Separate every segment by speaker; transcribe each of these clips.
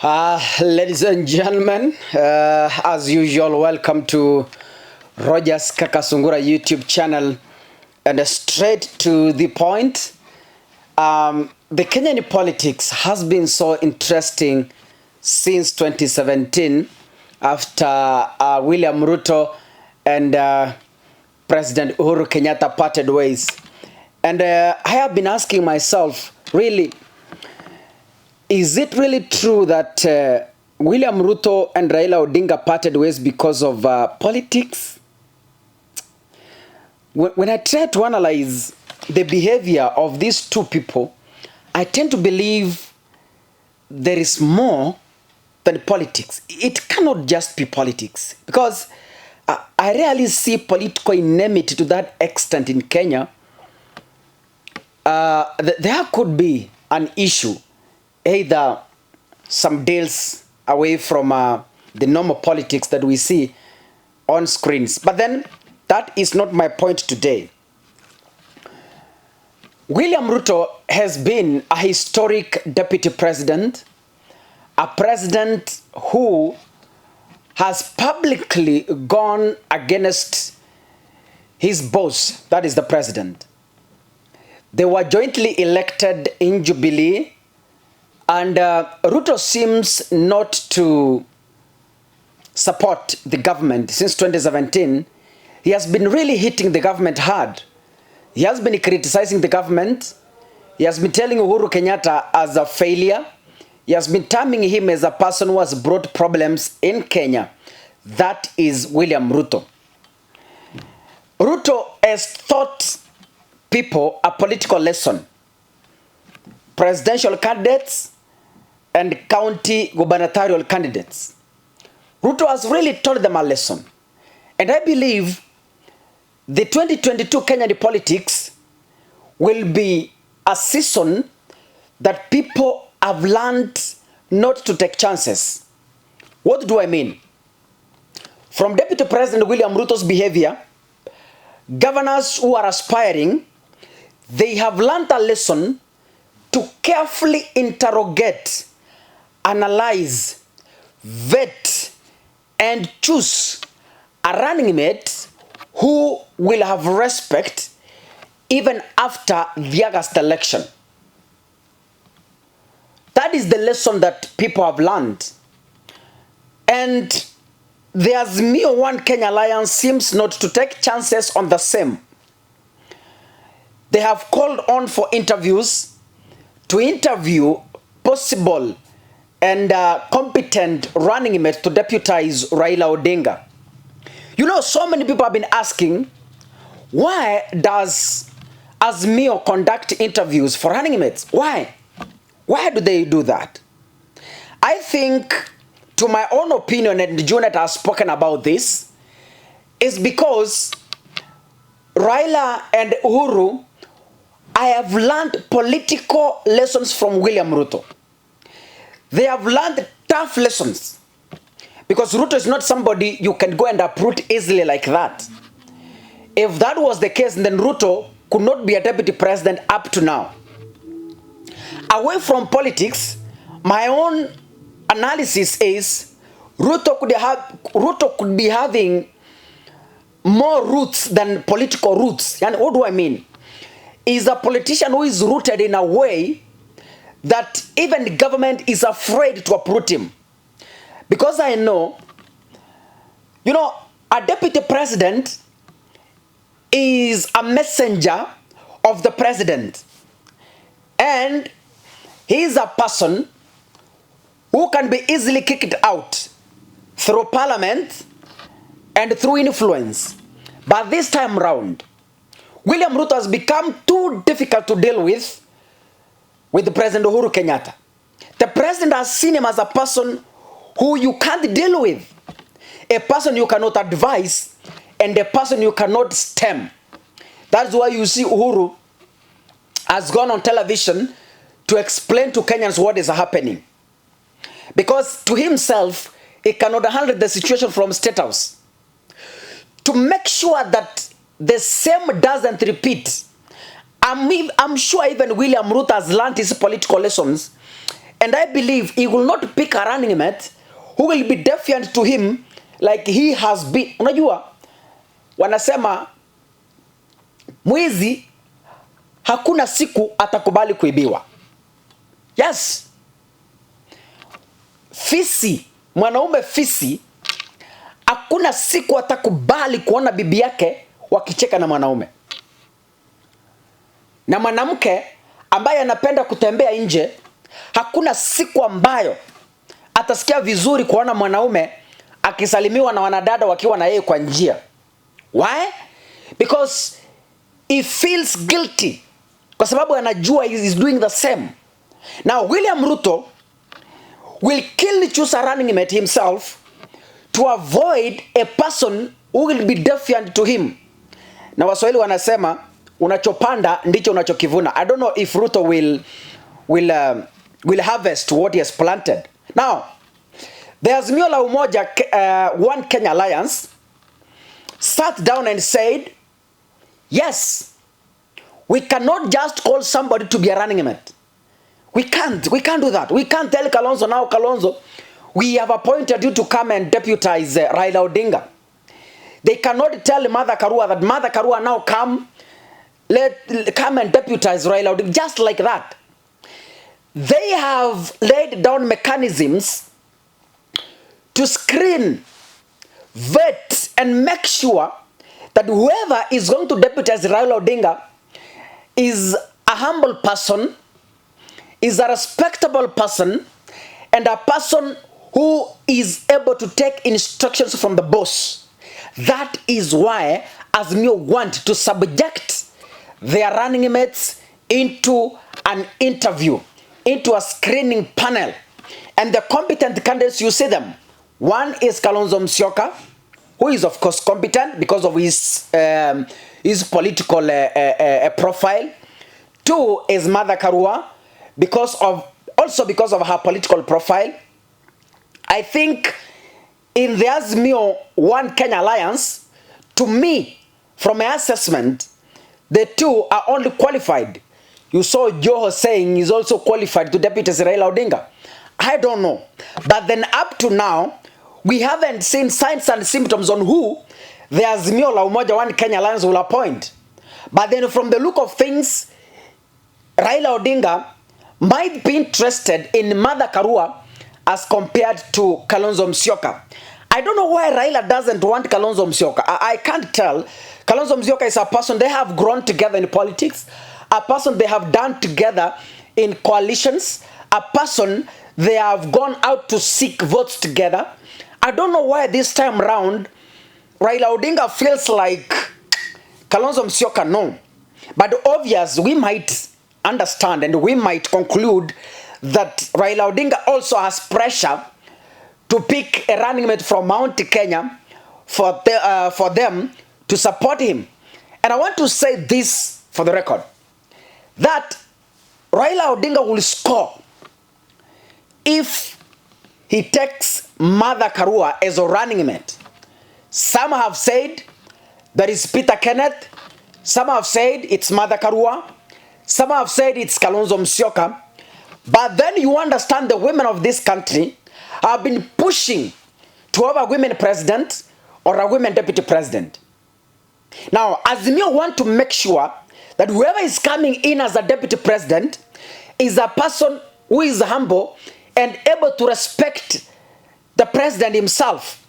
Speaker 1: Ladies and gentlemen, as usual, welcome to Roger's Kakasungura YouTube channel, and straight to the point. The Kenyan politics has been so interesting since 2017 after William Ruto and President Uhuru Kenyatta parted ways. And I have been asking myself, really, is it really true that William Ruto and Raila Odinga parted ways because of politics? When I try to analyze the behavior of these two people, I tend to believe there is more than politics. It cannot just be politics, because I rarely see political enmity to that extent in Kenya. There could be an issue, either some deals away from the normal politics that we see on screens. But then, that is not my point today. William Ruto has been a historic deputy president, a president who has publicly gone against his boss, that is the president. They were jointly elected in Jubilee, and Ruto seems not to support the government since 2017. He has been really hitting the government hard. He has been criticizing the government. He has been telling Uhuru Kenyatta as a failure. He has been terming him as a person who has brought problems in Kenya. That is William Ruto. Ruto has taught people a political lesson. Presidential candidates and county gubernatorial candidates. Ruto has really taught them a lesson. And I believe the 2022 Kenyan politics will be a season that people have learned not to take chances. What do I mean? From Deputy President William Ruto's behavior, governors who are aspiring, they have learned a lesson to carefully interrogate, analyze, vet, and choose a running mate who will have respect even after the August election. That is the lesson that people have learned. And the Azimio One Kenya Alliance seems not to take chances on the same. They have called on for interviews to interview possible and competent running mates to deputize Raila Odinga. You know, so many people have been asking, why does Azimio conduct interviews for running mates? Why? Why do they do that? I think, to my own opinion, and Junet has spoken about this, is because Raila and Uhuru, I have learned political lessons from William Ruto. They have learned tough lessons. Because Ruto is not somebody you can go and uproot easily like that. If that was the case, then Ruto could not be a deputy president up to now. Away from politics, my own analysis is Ruto could be having more roots than political roots. And what do I mean? He's a politician who is rooted in a way that even the government is afraid to uproot him. Because I know, you know, a deputy president is a messenger of the president. And he is a person who can be easily kicked out through parliament and through influence. But this time round, William Ruto has become too difficult to deal with President Uhuru Kenyatta. The president has seen him as a person who you can't deal with, a person you cannot advise, and a person you cannot stem. That's why you see Uhuru has gone on television to explain to Kenyans what is happening. Because to himself, he cannot handle the situation from State House. To make sure that the same doesn't repeat, I'm sure even William Ruto has learned his political lessons And I believe he will not pick a running mate who will be defiant to him like he has been. Unajua, wanasema mwizi hakuna siku atakubali kuibiwa. Yes. Fisi, mwanaume fisi, hakuna siku atakubali kuona bibi yake wakicheka na mwanaume. Na mwanamke ambaye anapenda kutembea nje, hakuna siku ambayo atasikia vizuri kuona mwanaume akisalimiwa na wanadada wakiwa na yeye kwa njia. Why? Because he feels guilty. Kwa sababu anajua he is doing the same. Now William Ruto will choose a running mate himself to avoid a person who will be defiant to him. Na Waswahili wanasema unachopanda ndicho unachokivuna. I don't know if Ruto will harvest what he has planted. Now, the Azimio la Umoja One Kenya Alliance sat down and said, yes, we cannot just call somebody to be a running mate. We can't do that. We can't tell Kalonzo now, Kalonzo, we have appointed you to come and deputize Raila Odinga. They cannot tell Mother Karua that Mother Karua now come and deputize Raila Odinga, just like that. They have laid down mechanisms to screen, vet, and make sure that whoever is going to deputize Raila Odinga is a humble person, is a respectable person, and a person who is able to take instructions from the boss. That is why Azimio want to subject their running mates into an interview, into a screening panel. And the competent candidates, you see them. One is Kalonzo Musyoka, who is of course competent because of his political profile. Two is Mother Karua, also because of her political profile. I think in the Azimio One Kenya Alliance, to me, from my assessment, the two are only qualified. You saw Joho saying he's also qualified to deputize Raila Odinga. I don't know. But then up to now, we haven't seen signs and symptoms on who the Azimio la Umoja One Kenya Alliance will appoint. But then from the look of things, Raila Odinga might be interested in Mother Karua as compared to Kalonzo Musyoka. I don't know why Raila doesn't want Kalonzo Musyoka. I can't tell. Kalonzo Musyoka is a person they have grown together in politics, a person they have done together in coalitions, a person they have gone out to seek votes together. I don't know why this time round Raila Odinga feels like Kalonzo Musyoka no. But obvious, we might understand and we might conclude that Raila Odinga also has pressure to pick a running mate from Mount Kenya for them to support him. And I want to say this for the record, that Raila Odinga will score if he takes Mother Karua as a running mate. Some have said that is Peter Kenneth. Some have said it's Mother Karua. Some have said it's Kalonzo Musyoka. But then you understand the women of this country have been pushing to have a women president or a women deputy president. Now, Azimio want to make sure that whoever is coming in as a deputy president is a person who is humble and able to respect the president himself.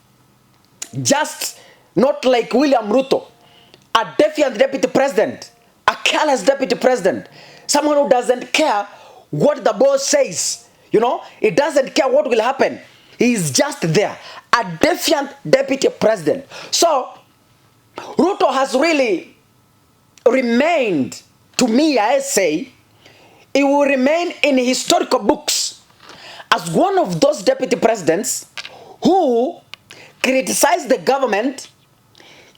Speaker 1: Just not like William Ruto, a defiant deputy president, a careless deputy president, someone who doesn't care what the boss says. You know, he doesn't care what will happen. He is just there, a defiant deputy president. So, Ruto has really remained, to me I say, he will remain in historical books as one of those deputy presidents who criticized the government,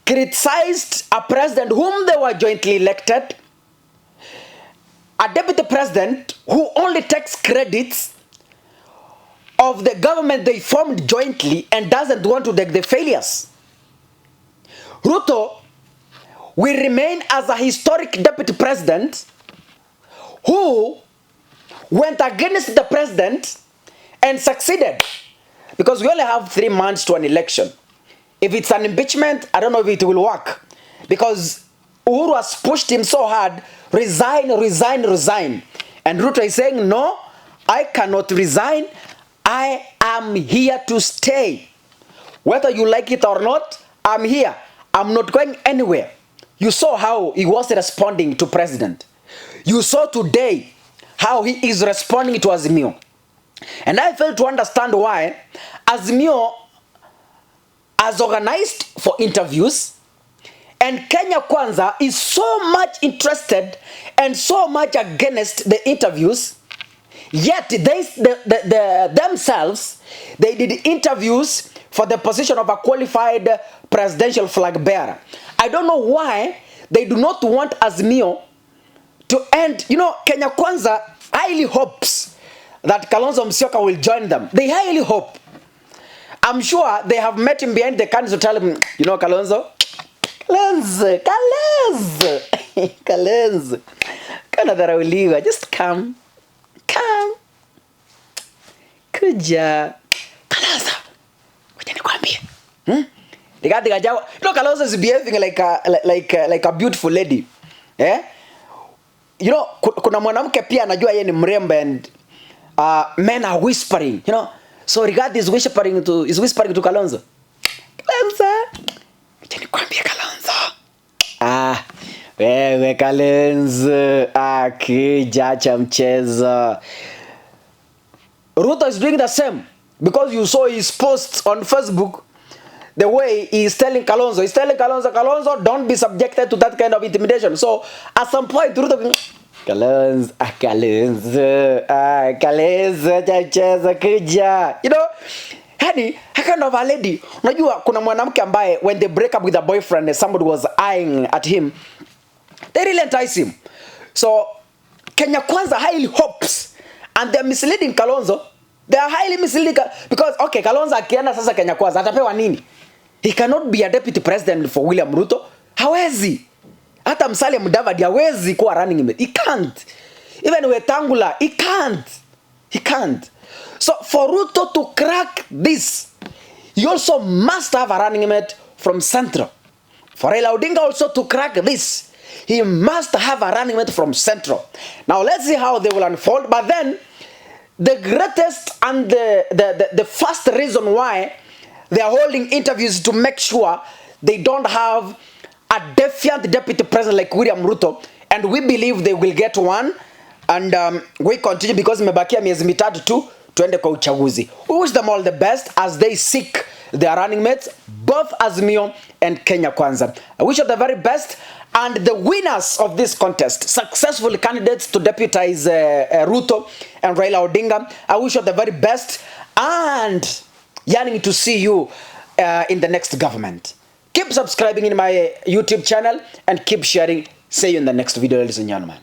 Speaker 1: criticized a president whom they were jointly elected, a deputy president who only takes credits of the government they formed jointly and doesn't want to take the failures. Ruto will remain as a historic deputy president who went against the president and succeeded. Because we only have 3 months to an election. If it's an impeachment, I don't know if it will work. Because Uhuru has pushed him so hard, resign. And Ruto is saying, no, I cannot resign. I am here to stay. Whether you like it or not, I'm here. I'm not going anywhere. You saw how he was responding to president. You saw today how he is responding to Azimio. And I fail to understand why Azimio has organized for interviews, and Kenya Kwanza is so much interested and so much against the interviews, yet themselves, they did interviews for the position of a qualified presidential flag bearer. I don't know why they do not want Azimio to end. You know, Kenya Kwanza highly hopes that Kalonzo Musyoka will join them. They highly hope. I'm sure they have met him behind the curtains to tell him, you know, Kalonzo, kana dharauliwa, just come, kuja, Kalonzo, wacha nikwambie, Rigathi Gachagua, you know, Kalonzo is behaving like a beautiful lady, you know, kuna mwanamke pia anajua yeye ni mrembo, and men are whispering, you know. So Rigathi is whispering to Kalonzo. Acha nikwambie Kalonzo. Wewe Kalonzo, akija cha mchezo. Ruto is doing the same, because you saw his posts on Facebook. The way he is telling Kalonzo, Kalonzo, don't be subjected to that kind of intimidation. So at some point, Ruto, Kalonzo, chacheza kuja. You know, honey, I kind of a lady. Unajua kuna mwanamke ambaye when they break up with a boyfriend and somebody was eyeing at him, they really entice him. So Kenya Kwanza highly hopes, and they're misleading Kalonzo. They are highly misleading, because okay, Kalonzo akienda sasa Kenya Kwanza atapewa nini? He cannot be a deputy president for William Ruto. Hawezi. Hata Musalia Mudavadi hawezi kuwa running mate. He can't. Even Wetangula, he can't. So for Ruto to crack this, he also must have a running mate from Central. For Raila Odinga also to crack this, he must have a running mate from Central. Now let's see how they will unfold. But then the greatest and the first reason why they are holding interviews to make sure they don't have a defiant deputy president like William Ruto, and we believe they will get one, and we continue because mebakia miezi mitatu tu tuende kwa uchaguzi. We wish them all the best as they seek their running mates, both Azimio and Kenya Kwanza. I wish you the very best, and the winners of this contest, successful candidates to deputize Ruto and Raila Odinga, I wish you the very best, and yearning to see you in the next government. Keep subscribing in my YouTube channel and keep sharing. See you in the next video, ladies and gentlemen.